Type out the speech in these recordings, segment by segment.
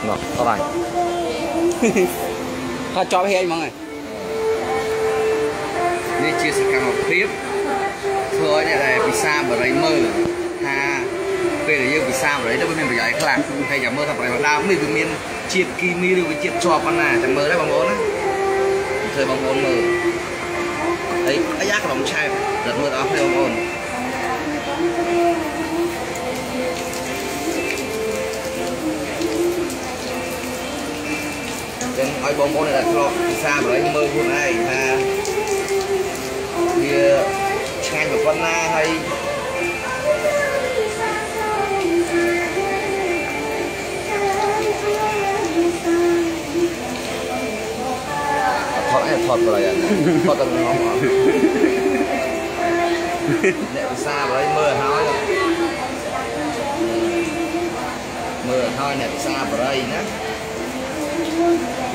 Nó to này. Họ cho hết mọi người. Đây chia sẻ một clip. Thôi này là pizza ở đây mơ. Ha. Về là yêu pizza ở đấy đó bên mình phải giải lạc. Hay giả mơ thật phải đau mình từ miền chiết kimi được chiết cho con này, chẳng mơ đấy bằng ốn á. Thời bằng ốn mơ. Đấy, cái giác lòng chai giật mưa đó phải bằng ốn. Nên ai bông ôn này là cho pizza ở đấy mơ luôn này ha. Thì chai của con na hay thọt vào đây thọt tao nó nè xa vào đây mưa thôi mưa thôi nè xa vào đây nhé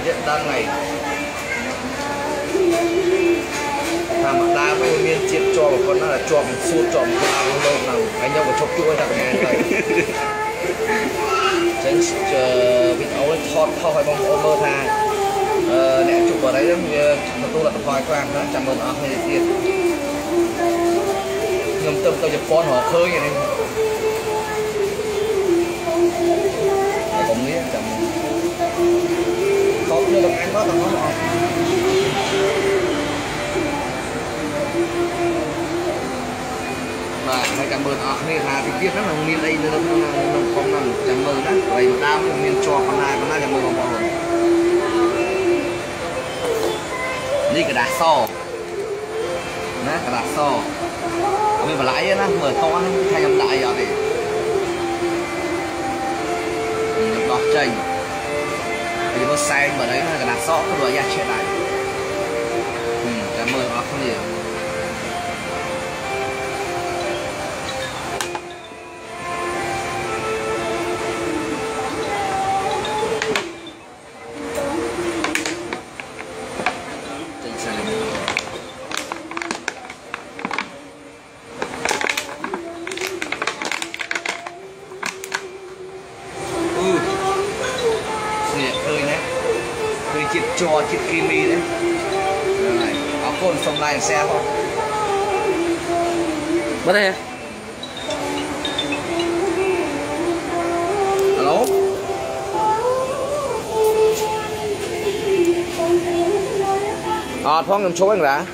điện tăng này thằng mà ta với miên chiết cho một con nó là cho một suốt cho một con áo lâu nào anh nhau một chốc chuỗi ra cái này tránh vịt ấu lên thọt thôi bông ô mơ tha nè chụp vào đấy mà tôi là tập hoài khoang đó chẳng mừng hay tiền ngầm tâm tao chụp con họ khơi vậy này cũng biết chẳng không như được ăn đó tao nói mà hay cảm ơn này là thì tiếp đó là miền đây nó không nằm chẳng mừng đó vậy mà tao miền cho con này chẳng mừng không bao đi cái đá so nè cái đá so mình mà lại nó mở to nó thay âm lại rồi thì đọt chanh thì nó sai ở đấy là cái đá so nó vừa ra chuyện lại cảm ơn nó không nhiều chiết cho chiết kimi đấy này có côn xong lại xe không bắt đây alo phong làm số anh đã